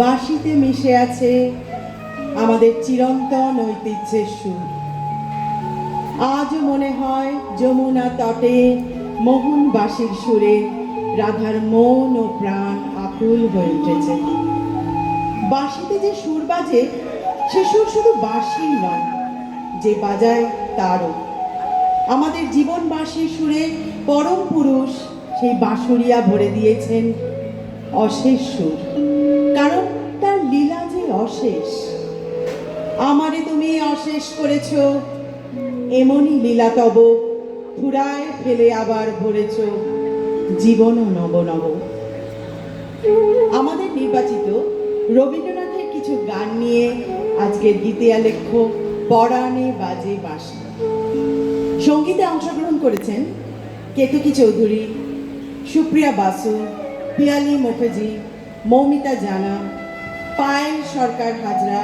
বাঁশিতে মিশে আছে আমাদের চিরন্তন ঐতিহ্যের সুর। আজও মনে হয় যমুনা তটে মোহন বাঁশির সুরে রাধার মন ও প্রাণ আকুল হয়ে উঠেছে। বাঁশিতে যে সুর বাজে সে সুর শুধু বাঁশির নয়, যে বাজায় তারও। আমাদের জীবন বাঁশির সুরে পরম পুরুষ সেই বাঁশুরিয়া ভরে দিয়েছেন অশেষ সুর, কারণ তার লীলা যে অশেষ। আমারে তুমি অশেষ করেছ, এমনই লীলা তব ফুরায় ফেলে আবার ভরেছ জীবনও নব নব। আমাদের নির্বাচিত রবীন্দ্রনাথের কিছু গান নিয়ে আজকের গীতে আলেখ্য পরাণে বাজে বাঁশি। সঙ্গীতে অংশগ্রহণ করেছেন কেতকী চৌধুরী, সুপ্রিয়া বাসু, পিয়ালি মুখার্জি, মৌমিতা জানা, পায়েল সরকার হাজরা,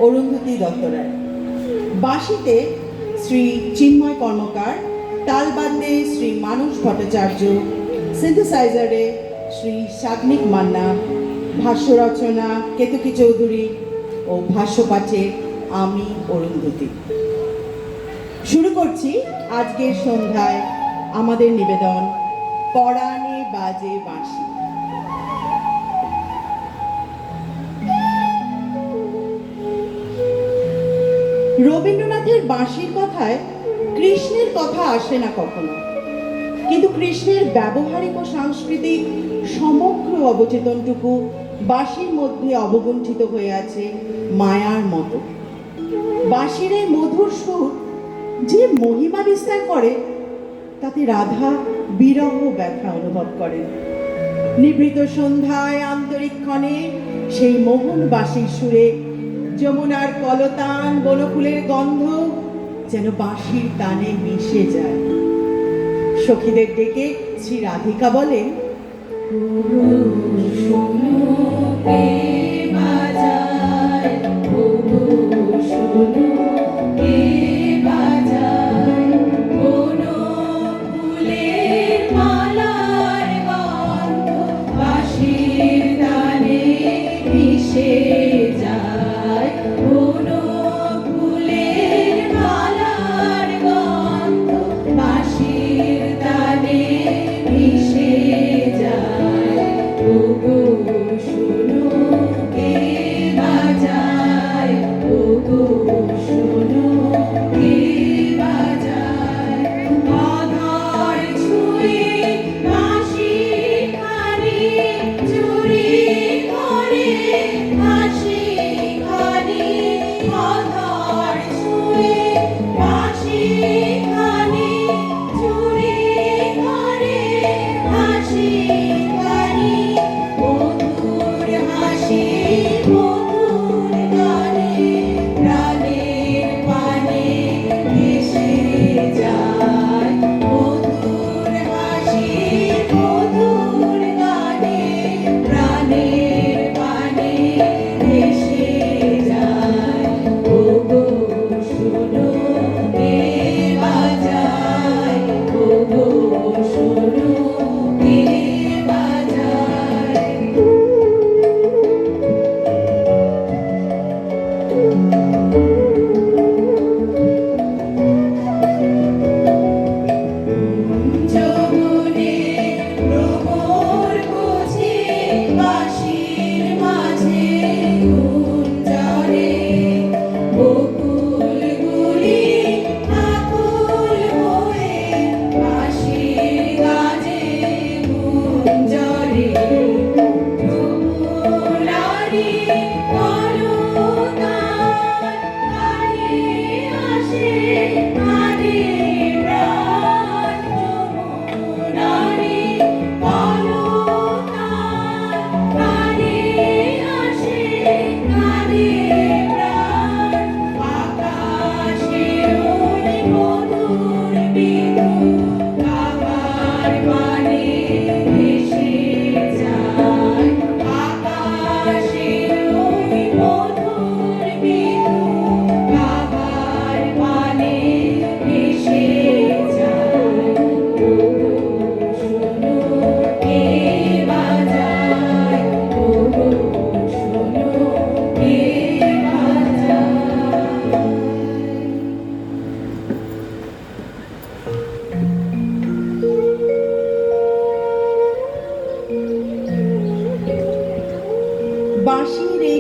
অরুন্ধতী দত্তরায়। বাঁশিতে শ্রী চিন্ময় কর্মকার, তালবাদ্যে শ্রী মানস ভট্টাচার্য, সিনথেসাইজারে শ্রী সাগ্নিক মান্না, ভাষ্য রচনা কেতকী চৌধুরী ও ভাষ্যপাঠে আমি অরুন্ধতী। শুরু করছি আজকের সন্ধ্যায় আমাদের নিবেদন পরাণে বাজে বাঁশি। রবীন্দ্রনাথের বাঁশির কথায় কৃষ্ণের কথা আসে না কখনো, কিন্তু কৃষ্ণের ব্যবহারিক ও সাংস্কৃতিক সমগ্র অবচেতনটুকু বাঁশির মধ্যে অবগুণ্ঠিত হয়ে আছে মায়ার মতো। বাঁশির এই মধুর সুর যে মহিমা বিস্তার করে, তাতে রাধা বিরহ ব্যথা অনুভব করেন। নিভৃত সন্ধ্যায় আন্তরিক ক্ষণে সেই মোহন বাঁশির সুরে যমুনার কলতান বনফুলের গন্ধ যেন বাঁশির তানে মিশে যায়। সখীদের ডেকে শ্রী রাধিকা বলেন, শুনো কে বাজায়, ও গো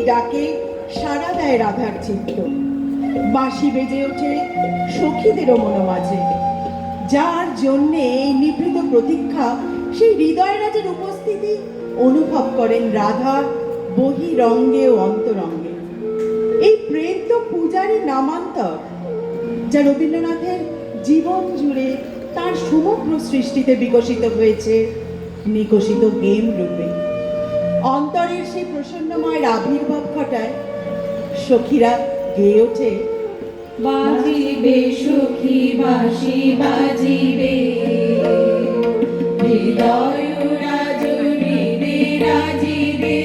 ডাকে সাড়া দেয় রাধার চিত্ত। বাঁশি বেজে ওঠে সখীদেরও মনোমাঝে, যার জন্যে এই নিভৃত প্রতীক্ষা সেই হৃদয়রাজের উপস্থিতি অনুভব করেন রাধা বহিরঙ্গে ও অন্তরঙ্গে। এই প্রেম তো পূজারই নামান্তর, যা রবীন্দ্রনাথের জীবন জুড়ে তার সমগ্র সৃষ্টিতে বিকশিত হয়েছে নিকশিত গেম রূপে। অন্তরের সেই প্রসন্নময়ের আবির্ভাব ঘটায় সখীরা গেয়ে ওঠে, বাজিবে সখী বাঁশি বাজিবে, হৃদয় রাজরিবে রাজিবে।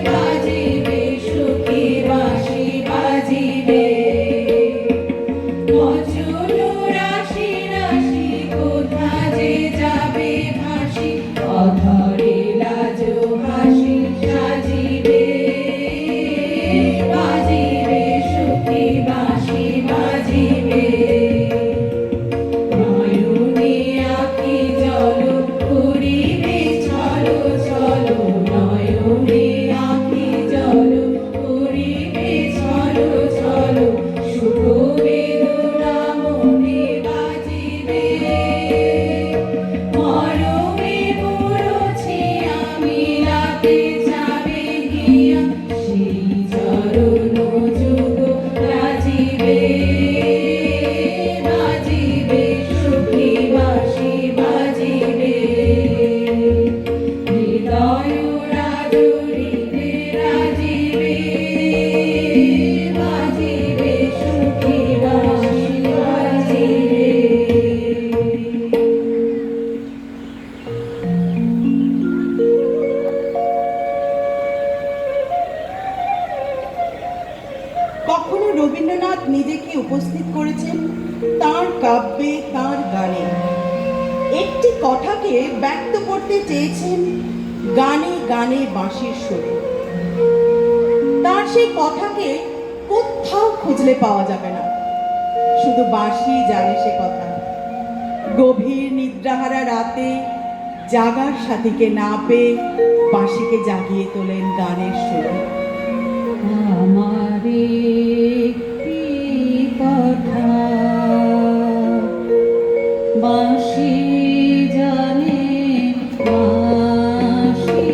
বাজিবে সখী বাঁশি বাজিবে, অচল রাশি রাশি কোথা যে যাবে ভাসি, অধরে লাজ হাসি সাজিবে। বাজিবে সখী বাঁশি বাজিবে, নয়নে আঁখি জল করিবে ছলো ছলো, নয়নে আঁখি জল করিবে ছলো ছলো। সুখ বেদনা মনে বাজিবে, মরমে মরছি আমি রাতে যাবে গিয়া, সেই চরণ যুগ রাজিবে। বাজিবে সখী বাঁশি বাজিবে, হৃদয় রাজরিবে রাজিবে। বাজিবে সখী বাঁশি বাজিবে। কখনো রবীন্দ্রনাথ নিজেকে উপস্থিত করেছেন তার কাব্যে, তার গানে। একটি কথাকে ব্যক্ত করতে চেয়েছেন গানে গানে বাঁশির সুরে। তার সেই কথাকে কোথাও খুঁজলে পাওয়া যাবে না, শুধু বাঁশি জানে সে কথা। গভীর নিদ্রাহারা রাতে জাগার সাথীকে না পেয়ে বাঁশিকে জাগিয়ে তোলেন গানের সুরে। আমার একটি কথা বাঁশি জানে, বাঁশি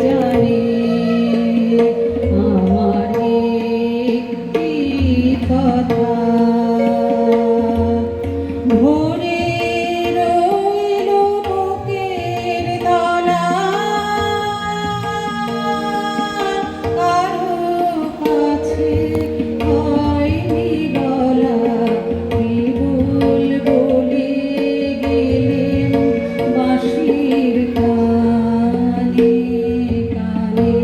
জানে। আমার একটি কথা ভরে রইল বুকের তলা, কারো কাছে হয়নি বলা। কেবল বলে গেলেন বাঁশির কানে কানে,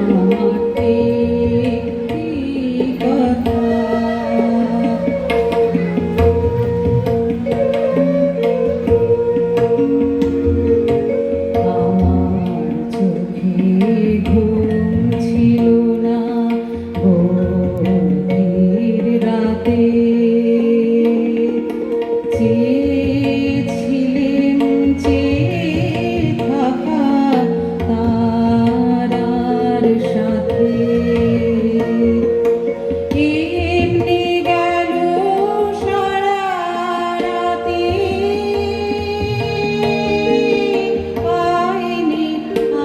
আমার একটি কথা। আমার চোখে ঘুম ছিল না গভীর রাতে, চেয়েছিলেন চেয়ে থাকা তারার সাথে। এমনি গেল সারা রাতে, পাইনি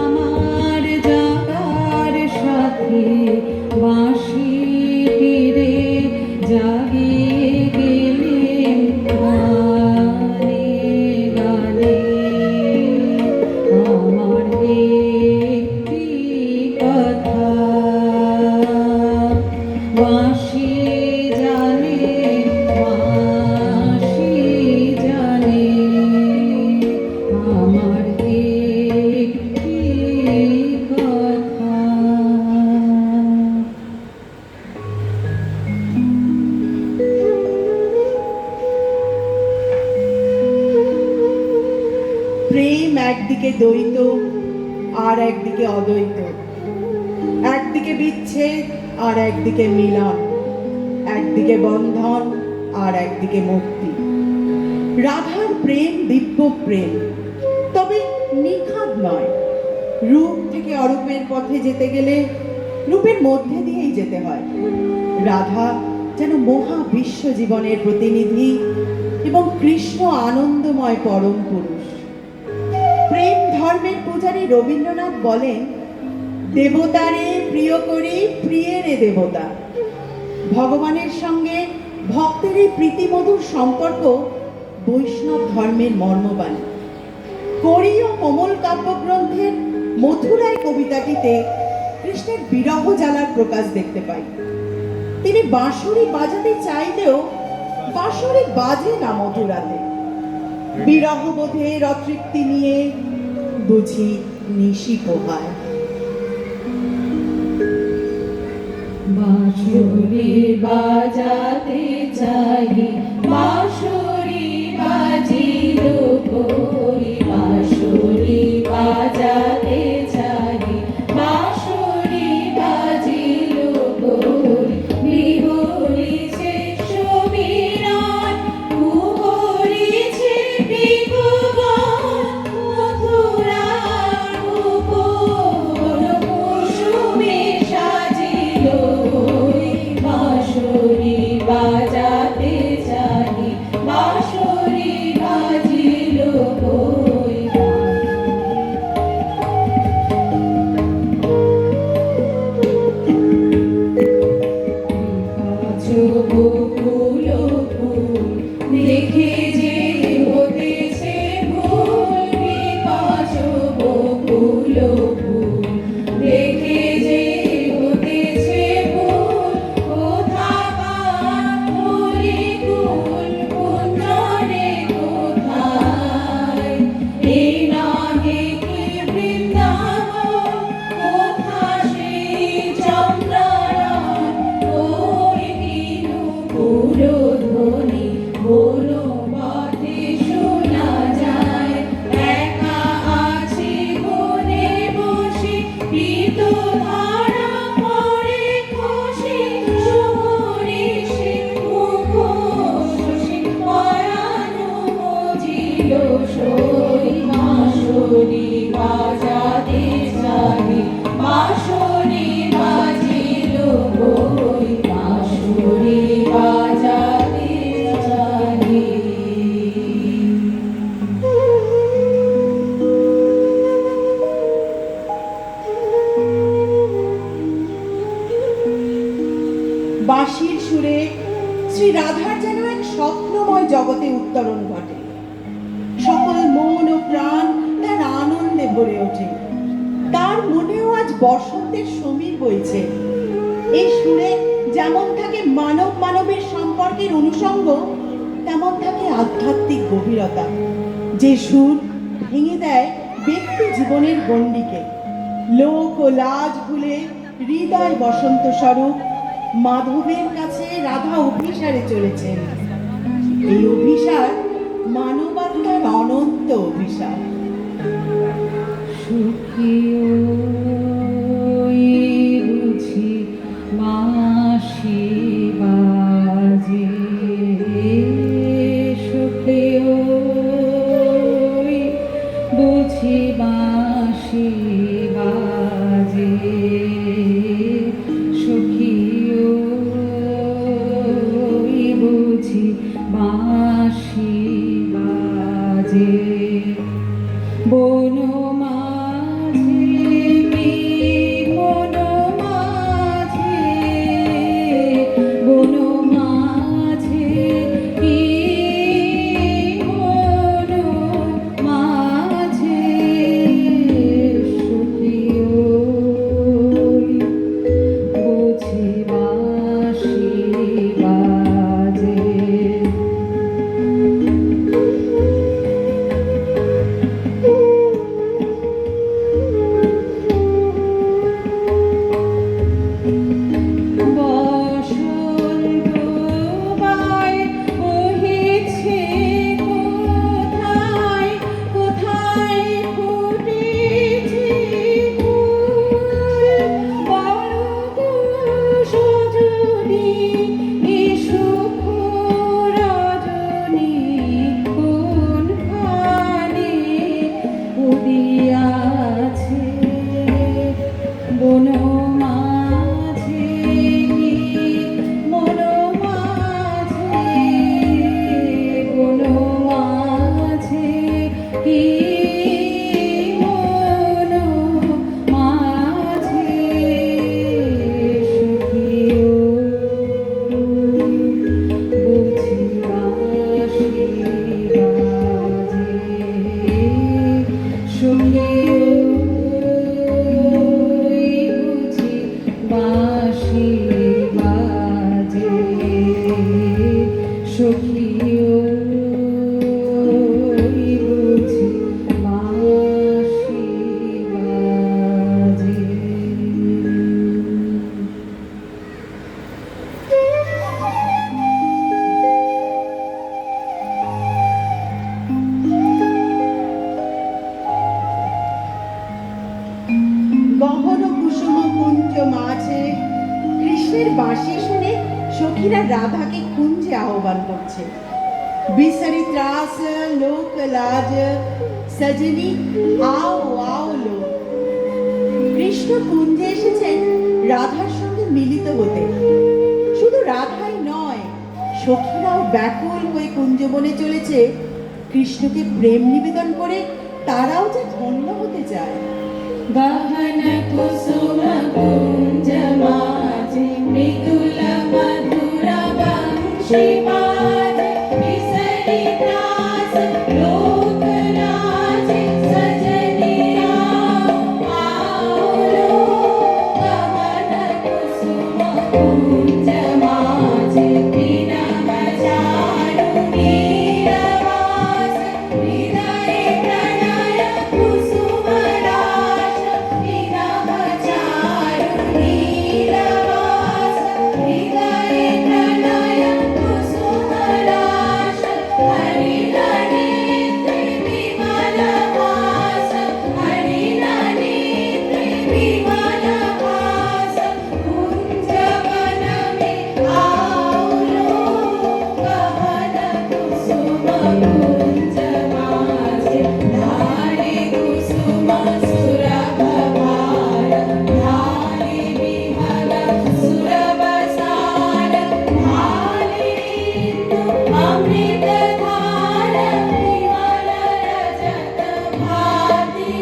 আমার জাগার সাথে। বাঁশি তীরে জাগিয়ে গেলেন গানে গানে, আমার একটি কথা বাঁশি জানে, বাঁশি জানে। আমার একটি কথা। প্রেম একদিকে দ্বৈত আর একদিকে অদ্বৈত, একদিকে বিচ্ছেদ আর একদিকে মিলন, একদিকে বন্ধন আর একদিকে মুক্তি। রাধার প্রেম দিব্য প্রেম, তবে নিখাদ নয়। রূপ থেকে অরূপের পথে যেতে গেলে রূপের মধ্যে দিয়েই যেতে হয়। রাধা যেন মহা বিশ্ব জীবনের প্রতিনিধি এবং কৃষ্ণ আনন্দময় পরম পুরুষ। প্রেম ধর্মের পূজারী রবীন্দ্রনাথ বলেন, দেবতারে প্রিয় করি প্রিয়েরে দেবতা। ভগবানের সঙ্গে ভক্তের এই প্রীতিমধুর সম্পর্ক বৈষ্ণব ধর্মের মর্মবাণী। করি ও কোমল কাব্যগ্রন্থের মথুরায় কবিতাটিতে কৃষ্ণের বিরহ জ্বালার প্রকাশ দেখতে পাই। তিনি বাঁশরি বাজাতে চাইলেও বাঁশরি বাজে না মথুরাতে। বিরহবোধের অতৃপ্তি নিয়ে বুঝি নিশি পোহায়। বাঁশরি বাজাতে চাই, বাঁশরি বাজিল করি, বাঁশরি বাজাতে চাই, বাঁশরি বাজিল করি, বিহরিছে সমীরণ, কুহরিছে মৃগগণ, মথুরার ভুবন কুসুমে সাজিল, বাঁশরি বাজাতে চাই, বাঁশরি বাজিল কই। বকুল ফুল দেখে যে হতেছে ভুল, বিপাচ বকুল ফুল দেখে যে হতেছে ভুল, কোথাকার হরিকুল কুঞ্জরে কোথায়, এই নাহে কি বৃন্দাবন, কোথা সেই চন্দ্রায়ণ, ওই দিনু পুরধ্বনি বনপথে শোনা যায়, একা আছি বনে বসে, পীত ধারা পড়ে খসে, শুভরিষে মুখ শশী পরানো মজিল সই, বাঁশরি বাজাতে চাই, বাঁশরি বাজিল কই, বাঁশরি বাজাতে চাই। বাঁশির সুরে শ্রী রাধার যেন এক স্বপ্নময় জগতে উত্তরণ ঘটে। সকল মন ও প্রাণ তার আনন্দে ভরে ওঠে। তার মনেও আজ বসন্তের সমীর বইছে। এই সুরে যেমন থাকে মানব মানবের সম্পর্কের অনুষঙ্গ, তেমন থাকে আধ্যাত্মিক গভীরতা, যে সুর ভেঙে দেয় ব্যক্তি জীবনের গণ্ডিকে। লোক ও লাজ ভুলে হৃদয় বসন্ত স্বরূপ মাধবের কাছে রাধা অভিসারে চলেছেন। এই অভিসার মানবাত্মার অনন্ত অভিসার। সুখী ওই বুঝি বাঁশি বাজে, সুখী ওই বুঝি বাঁশি বাজে, সুখী ওই বুঝি বাঁশি বাজে, বন মাঝে কি বন মাঝে, বন মাঝে কি বন মাঝে, সুখী ওই বুঝি বাঁশি বাজে। সখীরা রাধাকে কুঞ্জে আহ্বান করছে। বিসরি ত্রাস লোক লাজ সজনী আও আও লোক। কৃষ্ণ কুঞ্জে এসেছেন রাধার সঙ্গে মিলিত হতে। শুধু রাধাই নয়, সখীরাও ব্যাকুল হয়ে কুঞ্জবনে চলেছে কৃষ্ণকে প্রেম নিবেদন করে তারাও যে ধন্য হতে চায়। গহন কুসুম কুঞ্জ মাঝে মৃদুল মধুর বংশী বাজে বিসরি ত্রাস লোক লাজে সজনী आओ आओ लो। গহন কুসুম কুঞ্জ মাঝে বিনব চারু নীরবাস হৃদয়ে প্রণয় কুসুম রাস বিনব চারু নীরবাস হৃদয়ে প্রণয় কুসুম রাস হরি নরেন্দ্র বিমল ভাস হরি নরেন্দ্র বিমল ভাস কুঞ্জবন মে आओ लो। গহন কুসুম কুঞ্জ মাঝে ধারে কুসুম সুরভ ভার ধারে বিহগ সুরভ সার ধারে ইন্দু অমৃত ধার বিমল রজত ভাতি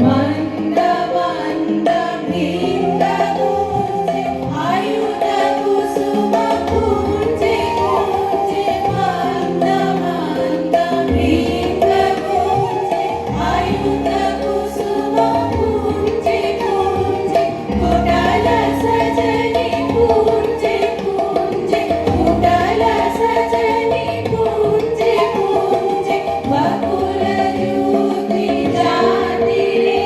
মন্দ মন্দ বৃন্দ কুঞ্জে আয়ুধ কুসুম কুঞ্জে কুঞ্জে মন্দ মন্দ বৃন্দ কুঞ্জে আয়ুধ কুসুম কুঞ্জে কুঞ্জে কুটল সজনি কুঞ্জে কুঞ্জে কুটল সজনি কুঞ্জে কুঞ্জে বকুল জুতি জাতি রে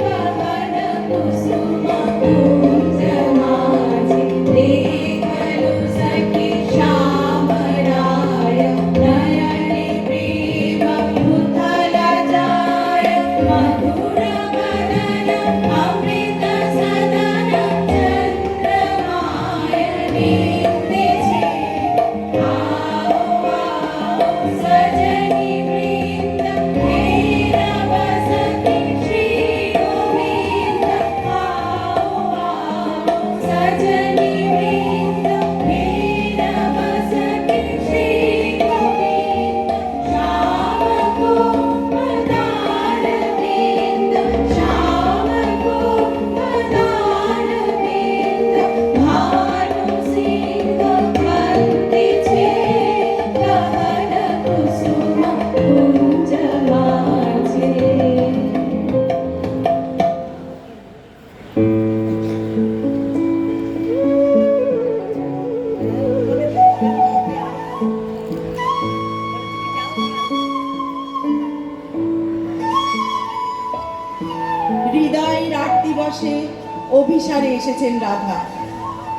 গহন কুসুম কুঞ্জ মাঝে দেখলু সখী শ্যাম রায় নয়নে প্রেম উথল যায় মধুর বদন অমৃত সদন চন্দ্রমায় নিন্দিছে आओ आओ सजनी वृंद मेरा बसती श्री गोविंद आओ आओ सजनी वृंद मेरा बसती श्री गोविंद श्याम को मदार बिंद श्याम को मदार बिंद भानु सिंह बंदी छे गहन कुसुम कुंज माझे। হৃদয় রাত দিবসে অভিসারে এসেছেন রাধা।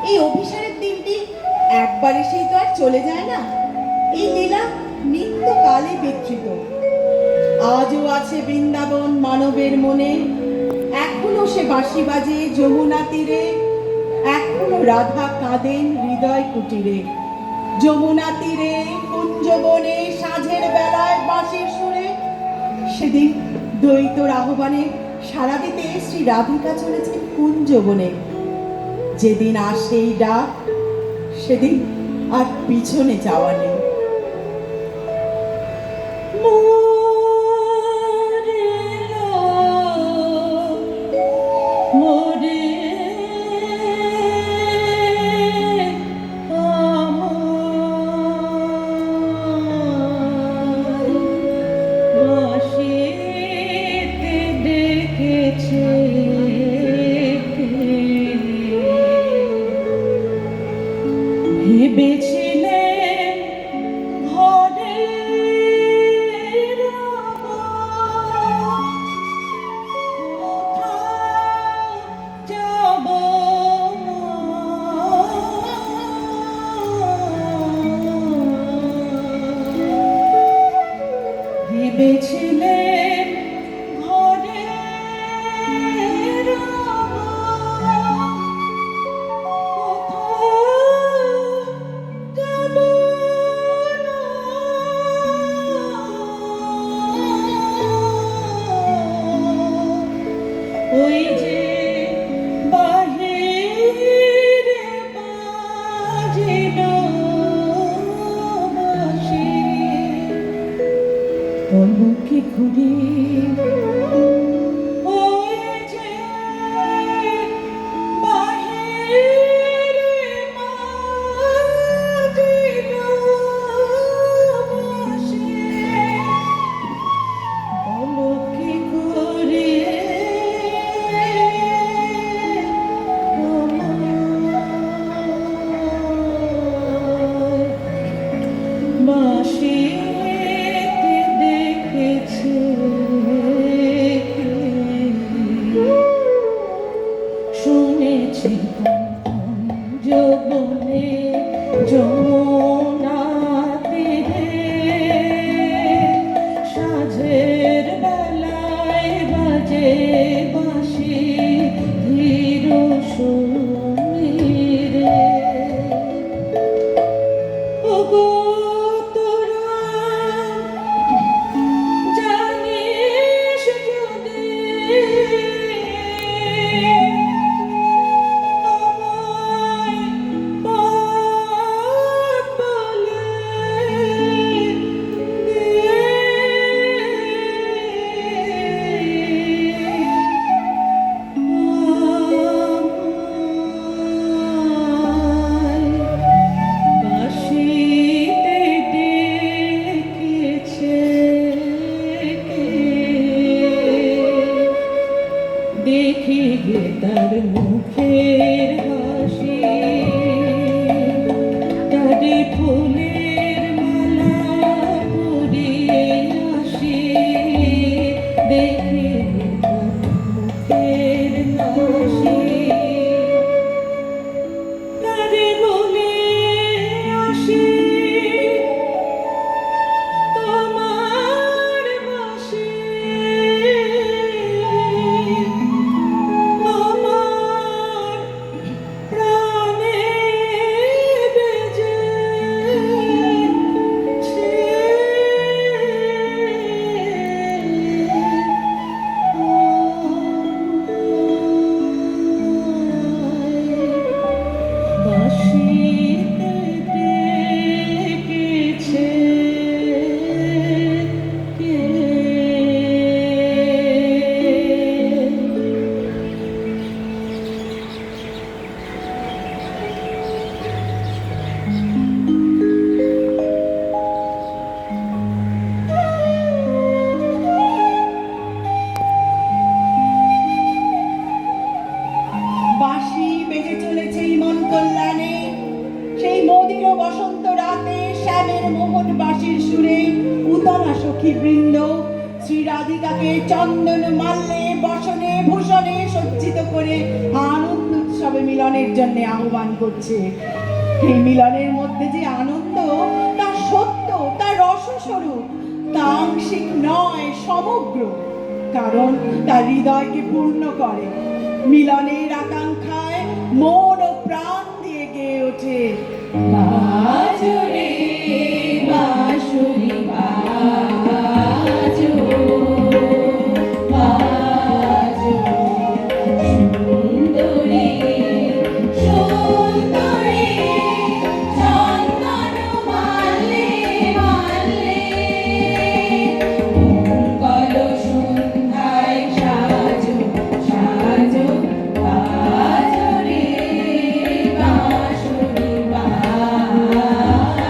এই অভিসারের দিনটি একবার এসেই তো আর চলে যায় না। এই লীলা নিত্যকালে বিকৃত। আজও আছে বৃন্দাবন মানবের মনে, এখনো সে বাঁশি বাজে যমুনা তীরে, এখনো রাধা কাঁদেন হৃদয় কুটিরে। যমুনা তীরে কুঞ্জবনে সাঁঝের বেলায় বাঁশির সুরে সেদিন দ্বৈতর আহ্বানে সাড়া দিতে শ্রী রাধিকা চলেছেন কুঞ্জবনে। যেদিন আসে এই ডাক, সেদিন আর পিছনে যাওয়া নেই। ভেবেছিলেন ঘরে যাব ভেবেছিলেন ঘরে কোথায় পলকে ঘুরে ওই যে বাহিরে মাটির বসে পলকে ঘুরে বাঁশিতে দেখেছে শুনেছি যৌবনে যমুনা তীরে সাঁঝের বেলায় বাজে বাঁশি ধীর সমীরে ওগো তোরা জানিস যদি আমায় পথ বলে বাঁশিতে ডেকেছে দেখি গে তার মুখের হাসি তারে ফুলের মালা পরিয়ে আসি দেখি গে তার মুখের হাসি তারে বলে আসি তোমার বাঁশি আমার প্রাণে বেজেছে বাঁশিতে ডেকেছে কে বাঁশি বেজে চলেছে ইমন কল্যাণে সেই মদির বসন্ত রাতে শ্যামের মোহন বাঁশির সুরে উতলা সখী বৃন্দ শ্রী রাধিকাকে চন্দন মাল্যে বসনে ভূষণে সজ্জিত করে আনন্দ উৎসবে মিলনের জন্য আহ্বান করছে। এই মিলনের মধ্যে যে আনন্দ তা সত্য, তা রসস্বরূপ, তা আংশিক নয়, সমগ্র। কারণ তার হৃদয়কে পূর্ণ করে। মিলনের আকাঙ্ক্ষায় মন ও প্রাণ দিয়ে গেয়ে ওঠে বাজরে বাঁশুরি বাজো বাজো সুন্দরী সুন্দরী চন্দন মালে মালে মঙ্গল সন্ধ্যায় সাজো সাজো বাজরে বাঁশুরি বাজো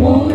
মোর